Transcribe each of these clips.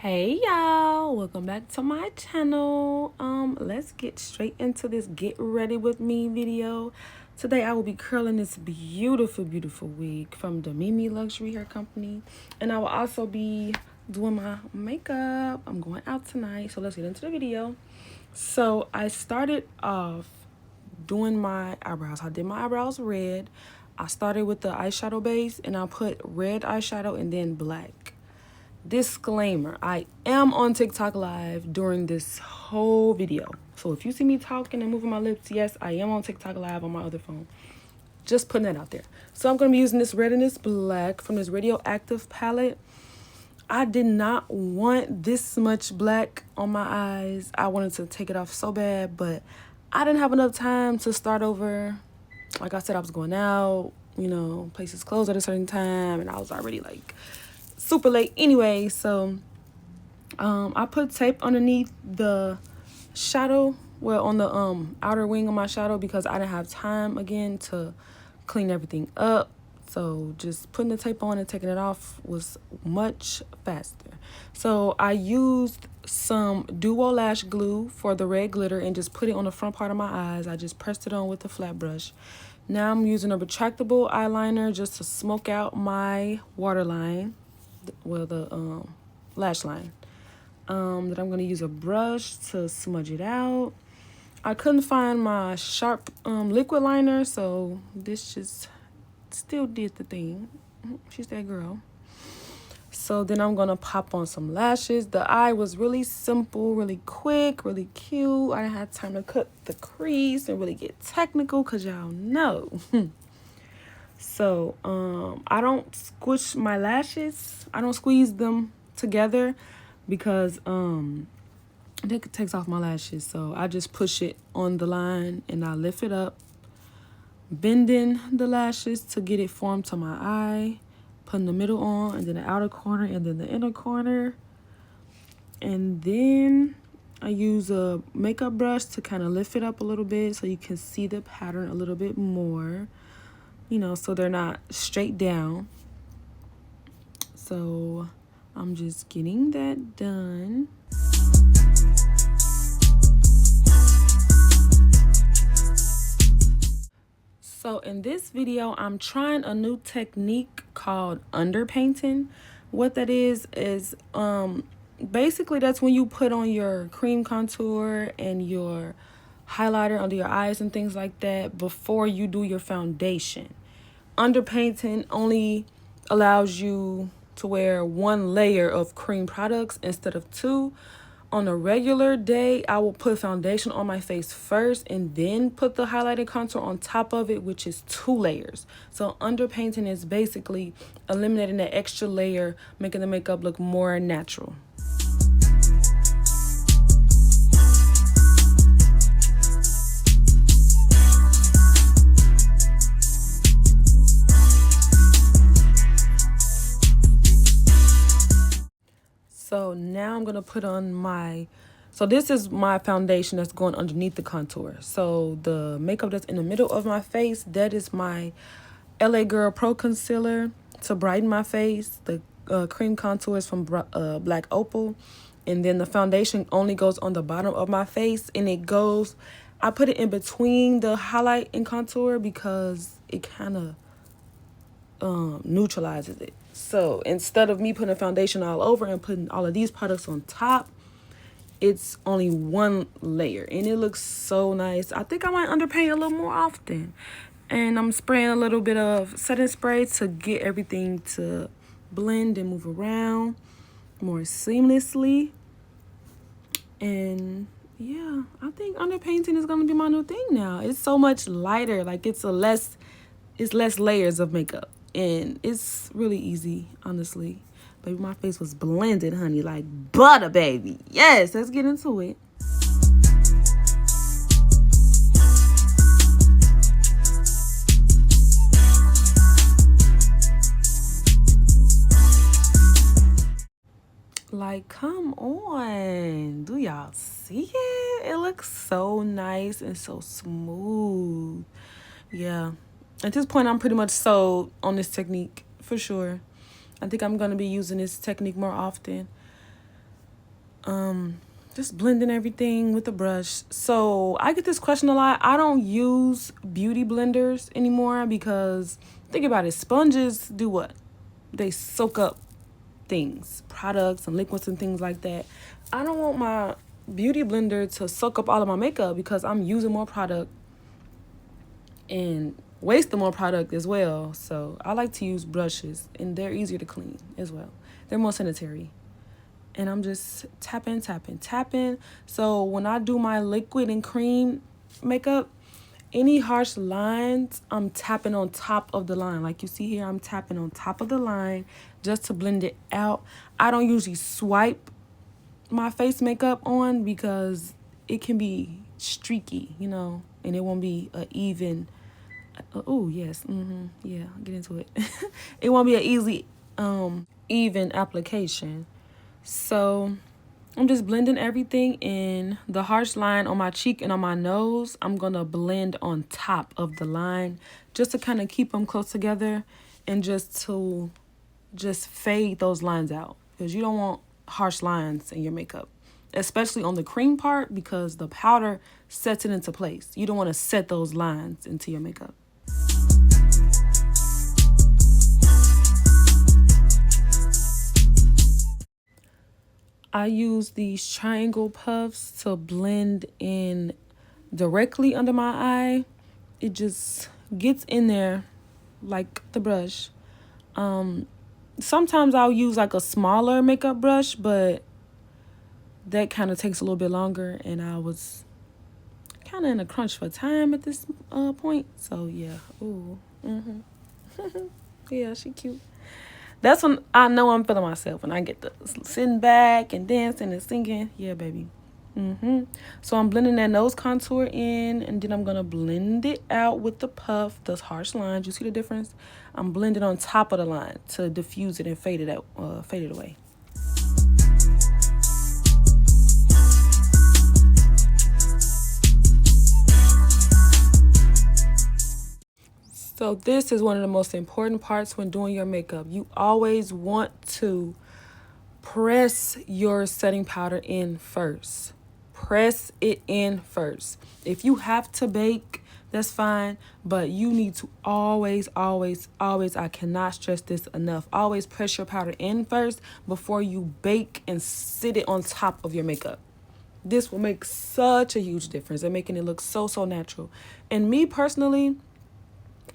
Hey y'all, welcome back to my channel. Let's get straight into this get ready with me video. Today I will be curling this beautiful wig from the Mimi Luxury Hair Company, and I will also be doing my makeup. I'm going out tonight, so let's get into the video. So I started off doing my eyebrows. I did my eyebrows red. I started with the eyeshadow base, and I put red eyeshadow and then black. Disclaimer, I am on TikTok live during this whole video. So if you see me talking and moving my lips, yes, I am on TikTok live on my other phone. Just putting that out there. So I'm going to be using this red and this black from this Radioactive palette. I did not want this much black on my eyes. I wanted to take it off so bad, but I didn't have enough time to start over. Like I said, I was going out, places closed at a certain time, and I was already like super late anyway. So I put tape underneath the shadow, well, on the outer wing of my shadow, because I didn't have time again to clean everything up. So just putting the tape on and taking it off was much faster. So I used some Duo Lash Glue for the red glitter and just put it on the front part of my eyes. I just pressed it on with a flat brush. Now I'm using a retractable eyeliner just to smoke out my waterline, well, the lash line. Then I'm going to use a brush to smudge it out. I couldn't find my sharp liquid liner, so this just still did the thing. She's that girl. So then I'm going to pop on some lashes. The eye was really simple, really quick, really cute. I didn't have time to cut the crease and really get technical, because y'all know. So I don't squish my lashes. I don't squeeze them together because it takes off my lashes. So I just push it on the line and I lift it up, bending the lashes to get it formed to my eye, putting the middle on, and then the outer corner, and then the inner corner. And then I use a makeup brush to kind of lift it up a little bit so you can see the pattern a little bit more, so they're not straight down. So I'm just getting that done. So in this video, I'm trying a new technique called underpainting. What that is basically that's when you put on your cream contour and your highlighter under your eyes and things like that before you do your foundation. Underpainting only allows you to wear one layer of cream products instead of two. On a regular day, I will put foundation on my face first and then put the highlighted contour on top of it, which is 2 layers. So underpainting is basically eliminating that extra layer, making the makeup look more natural. So now I'm going to put on so this is my foundation that's going underneath the contour. So the makeup that's in the middle of my face, that is my LA Girl Pro Concealer to brighten my face. The cream contour is from Black Opal. And then the foundation only goes on the bottom of my face. And I put it in between the highlight and contour because it kind of neutralizes it. So instead of me putting a foundation all over and putting all of these products on top, it's only one layer and it looks so nice. I think I might underpaint a little more often, and I'm spraying a little bit of setting spray to get everything to blend and move around more seamlessly. And yeah, I think underpainting is going to be my new thing now. It's so much lighter, like it's less layers of makeup. And it's really easy, honestly. Baby, my face was blended, honey, like butter, baby. Yes, let's get into it. Like, come on. Do y'all see it? It looks so nice and so smooth. Yeah. At this point, I'm pretty much sold on this technique, for sure. I think I'm going to be using this technique more often. just blending everything with a brush. So I get this question a lot. I don't use beauty blenders anymore because think about it, sponges do what? They soak up things, products and liquids and things like that. I don't want my beauty blender to soak up all of my makeup because I'm using more product and wasting more product as well. So I like to use brushes, and they're easier to clean as well. They're more sanitary. And I'm just tapping. So when I do my liquid and cream makeup, any harsh lines, I'm tapping on top of the line. Like you see here, I'm tapping on top of the line just to blend it out. I don't usually swipe my face makeup on because it can be streaky, you know, and it won't be a even. Oh yes, yeah, get into it. It won't be an easy, even application. So I'm just blending everything in. The harsh line on my cheek and on my nose, I'm going to blend on top of the line just to kind of keep them close together and just to fade those lines out because you don't want harsh lines in your makeup, especially on the cream part because the powder sets it into place. You don't want to set those lines into your makeup. I use these triangle puffs to blend in directly under my eye. It just gets in there like the brush. Sometimes I'll use like a smaller makeup brush, but that kind of takes a little bit longer, and I was kind of in a crunch for time at this point. So yeah, ooh, yeah, she cute. That's when I know I'm feeling myself, when I get the sitting back and dancing and singing. Yeah, baby. So I'm blending that nose contour in, and then I'm going to blend it out with the puff, those harsh lines. You see the difference? I'm blending on top of the line to diffuse it and fade it out, fade it away. So this is one of the most important parts when doing your makeup. You always want to press your setting powder in first. Press it in first. If you have to bake, that's fine, but you need to always, I cannot stress this enough, always press your powder in first before you bake and sit it on top of your makeup. This will make such a huge difference in making it look so natural. And me personally,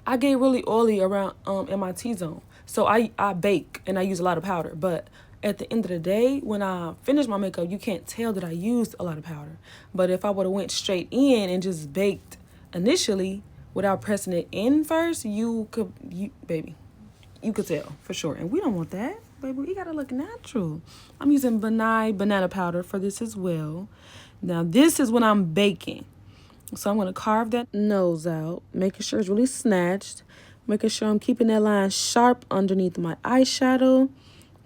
I get really oily around in my T-zone. So I bake and I use a lot of powder. But at the end of the day, when I finish my makeup, you can't tell that I used a lot of powder. But if I would have went straight in and just baked initially without pressing it in first, you could tell for sure. And we don't want that, baby. We gotta look natural. I'm using banana powder for this as well. Now this is when I'm baking. So I'm going to carve that nose out, making sure it's really snatched, making sure I'm keeping that line sharp underneath my eyeshadow,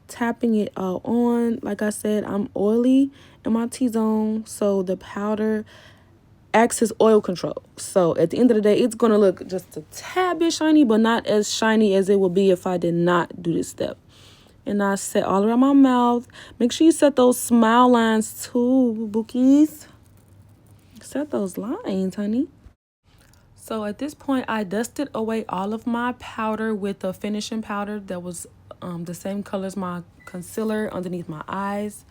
tapping it all on. Like I said, I'm oily in my T-zone, so the powder acts as oil control. So at the end of the day, it's going to look just a tad bit shiny, but not as shiny as it would be if I did not do this step. And I set all around my mouth. Make sure you set those smile lines too, bookies. Set those lines, honey. So at this point, I dusted away all of my powder with a finishing powder that was the same color as my concealer underneath my eyes.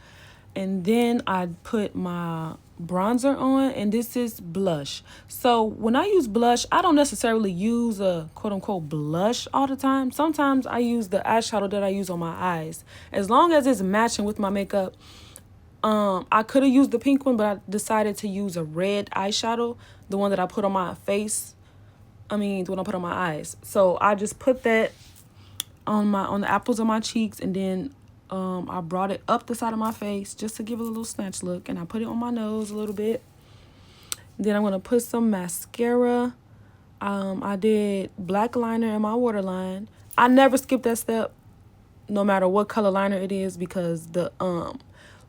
And then I put my bronzer on, and this is blush. So when I use blush, I don't necessarily use a quote-unquote blush all the time. Sometimes I use the eyeshadow that I use on my eyes. As long as it's matching with my makeup. I could have used the pink one, but I decided to use a red eyeshadow, the one that I put on my face. The one I put on my eyes. So I just put that on the apples of my cheeks, and then I brought it up the side of my face just to give it a little snatch look, and I put it on my nose a little bit. Then I'm gonna put some mascara. I did black liner in my waterline. I never skip that step, no matter what color liner it is, because the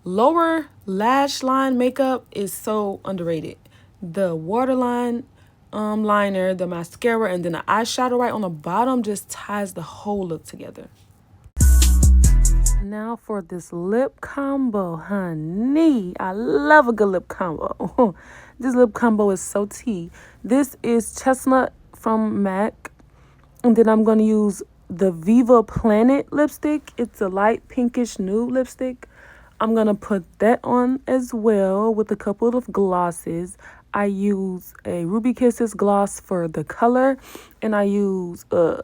lower lash line makeup is so underrated. The waterline liner, the mascara, and then the eyeshadow right on the bottom just ties the whole look together. Now for this lip combo, honey. I love a good lip combo. This lip combo is so tea. This is Chestnut from MAC. And then I'm going to use the Viva Planet lipstick. It's a light pinkish nude lipstick. I'm going to put that on as well with a couple of glosses. I use a Ruby Kisses gloss for the color. And I use a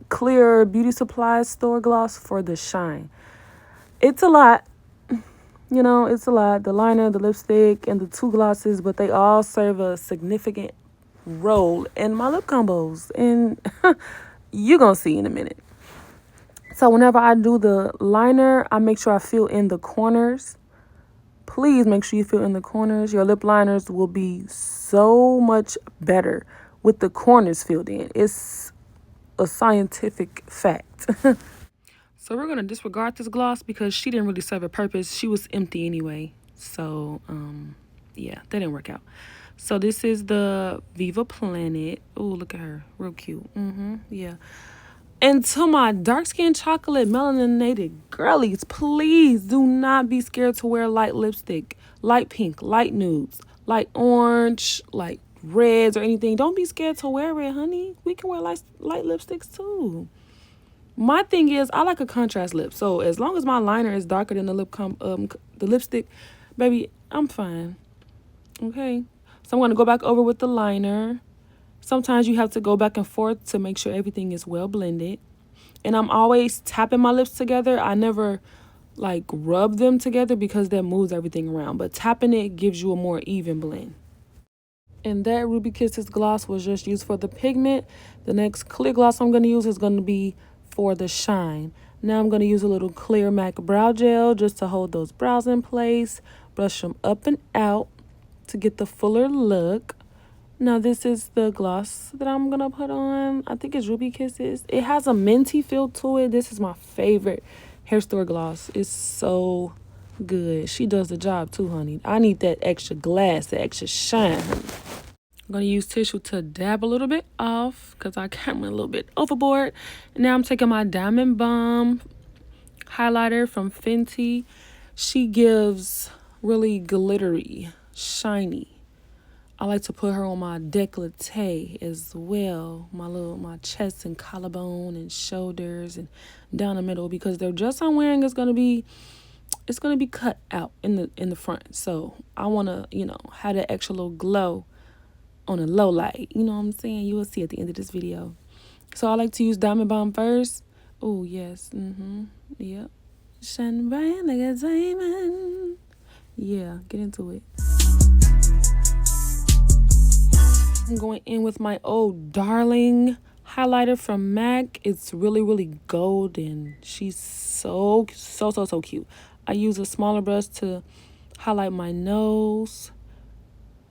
clear beauty supply store gloss for the shine. It's a lot. You know, it's a lot. The liner, the lipstick, and the two glosses. But they all serve a significant role in my lip combos. And you're going to see in a minute. So whenever I do the liner, I make sure I fill in the corners. Please make sure you fill in the corners. Your lip liners will be so much better with the corners filled in. It's a scientific fact. So we're going to disregard this gloss because she didn't really serve a purpose. She was empty anyway. So, yeah, that didn't work out. So this is the Viva Planet. Oh, look at her. Real cute. Yeah. And to my dark-skinned chocolate melaninated girlies, please do not be scared to wear light lipstick. Light pink, light nudes, light orange, light reds or anything. Don't be scared to wear it, honey. We can wear light lipsticks too. My thing is, I like a contrast lip. So as long as my liner is darker than the the lipstick, baby, I'm fine. Okay. So I'm going to go back over with the liner. Sometimes you have to go back and forth to make sure everything is well blended. And I'm always tapping my lips together. I never like rub them together because that moves everything around. But tapping it gives you a more even blend. And that Ruby Kisses gloss was just used for the pigment. The next clear gloss I'm going to use is going to be for the shine. Now I'm going to use a little clear MAC brow gel just to hold those brows in place. Brush them up and out to get the fuller look. Now this is the gloss that I'm going to put on. I think it's Ruby Kisses. It has a minty feel to it. This is my favorite hair store gloss. It's so good. She does the job too, honey. I need that extra glass, that extra shine, honey. I'm going to use tissue to dab a little bit off because I kind went a little bit overboard. And now I'm taking my Diamond Bomb highlighter from Fenty. She gives really glittery, shiny. I like to put her on my décolleté as well. My chest and collarbone and shoulders and down the middle because the dress I'm wearing is gonna be cut out in the front. So I wanna, have that extra little glow on a low light. You know what I'm saying? You will see at the end of this video. So I like to use Diamond Bomb first. Oh yes. Yep. Shine bright like a diamond. Yeah, get into it. I'm going in with my old darling highlighter from MAC. It's really, really golden. She's so cute. I use a smaller brush to highlight my nose,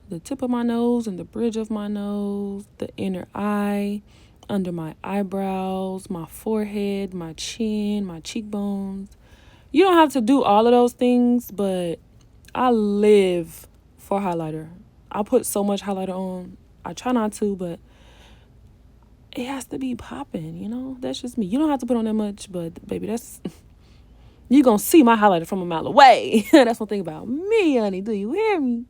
the tip of my nose and the bridge of my nose, the inner eye, under my eyebrows, my forehead, my chin, my cheekbones. You don't have to do all of those things, but I live for highlighter. I put so much highlighter on. I try not to, but it has to be popping, That's just me. You don't have to put on that much, but baby, you're going to see my highlighter from a mile away. That's one thing about me, honey. Do you hear me?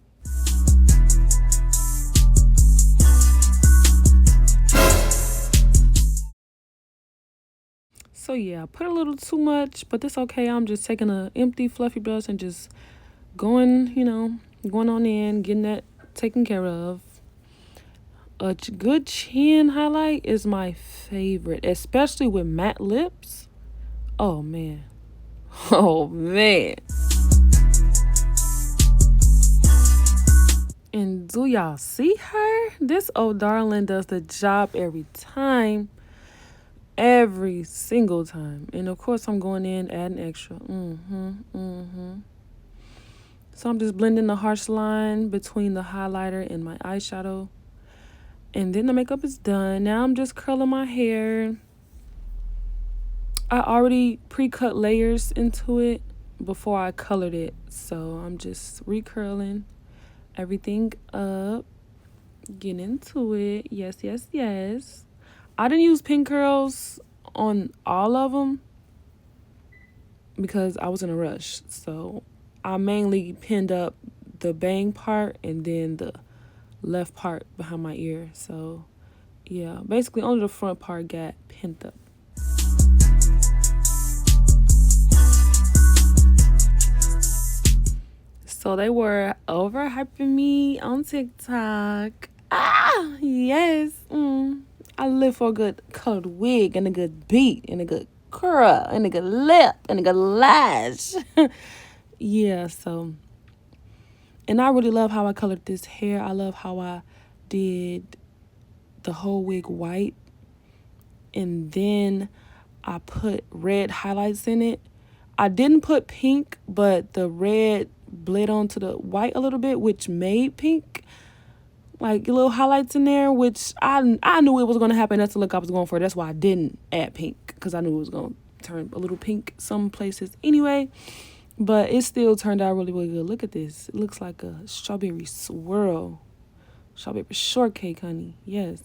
So yeah, I put a little too much, but that's okay. I'm just taking an empty fluffy brush and just going on in, getting that taken care of. A good chin highlight is my favorite, especially with matte lips. Oh man. Oh man. And do y'all see her? This old darling does the job every time. Every single time. And of course I'm going in, adding extra. So I'm just blending the harsh line between the highlighter and my eyeshadow. And then the makeup is done. Now I'm just curling my hair. I already pre-cut layers into it before I colored it. So I'm just recurling everything up. Get into it. Yes, yes, yes. I didn't use pin curls on all of them because I was in a rush. So I mainly pinned up the bang part and then the left part behind my ear. So yeah, basically only the front part got pinned up. So they were overhyping me on TikTok. Ah, yes. I live for a good colored wig and a good beat and a good curl and a good lip and a good lash. Yeah, so. And I really love how I colored this hair. I love how I did the whole wig white. And then I put red highlights in it. I didn't put pink, but the red bled onto the white a little bit, which made pink. Like little highlights in there, which I knew it was going to happen. That's the look I was going for. That's why I didn't add pink, because I knew it was going to turn a little pink some places anyway. But it still turned out really, really good. Look at this. It looks like a strawberry swirl. Strawberry shortcake, honey. Yes.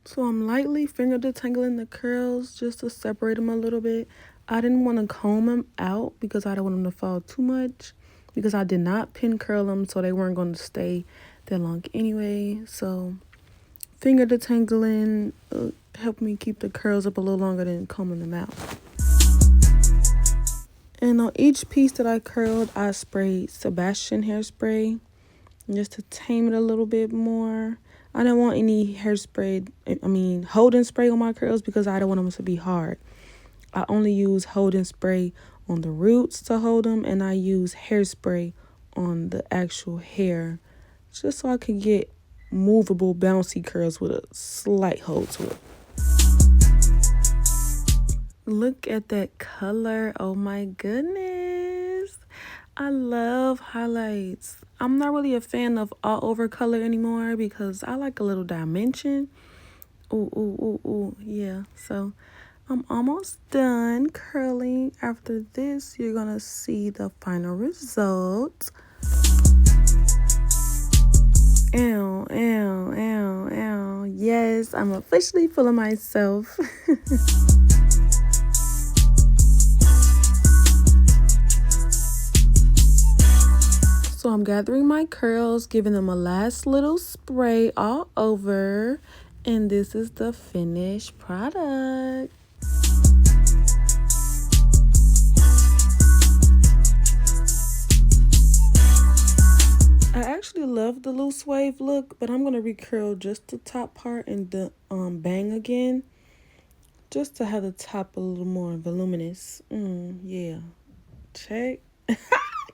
So I'm lightly finger detangling the curls just to separate them a little bit. I didn't want to comb them out because I don't want them to fall too much, because I did not pin curl them, so they weren't going to stay that long anyway. So finger detangling helped me keep the curls up a little longer than combing them out. And on each piece that I curled, I sprayed Sebastian hairspray just to tame it a little bit more. I don't want any holding spray on my curls because I don't want them to be hard. I only use holding spray on the roots to hold them, and I use hairspray on the actual hair just so I can get movable, bouncy curls with a slight hold to it. Look at that color. Oh my goodness. I love highlights. I'm not really a fan of all over color anymore because I like a little dimension. Ooh. Yeah. So I'm almost done curling. After this, you're going to see the final result. Ow. Yes, I'm officially full of myself. So I'm gathering my curls, giving them a last little spray all over. And this is the finished product. I actually love the loose wave look, but I'm going to recurl just the top part and the bang again, just to have the top a little more voluminous. Yeah. Check.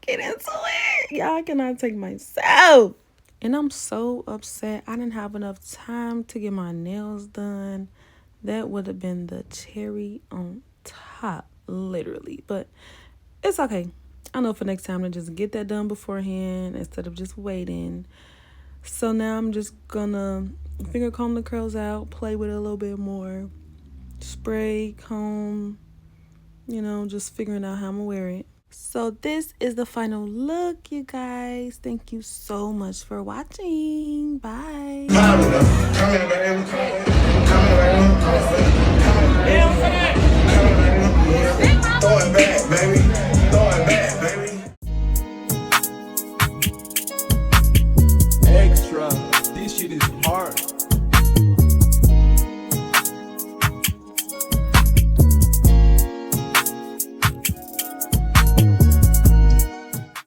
Get into it. Y'all cannot take myself. And I'm so upset. I didn't have enough time to get my nails done. That would have been the cherry on top, literally. But it's okay. I know for next time to just get that done beforehand instead of just waiting. So now I'm just gonna finger comb the curls out, play with it a little bit more, spray, comb, just figuring out how I'm gonna wear it. So this is the final look, you guys. Thank you so much for watching. Bye.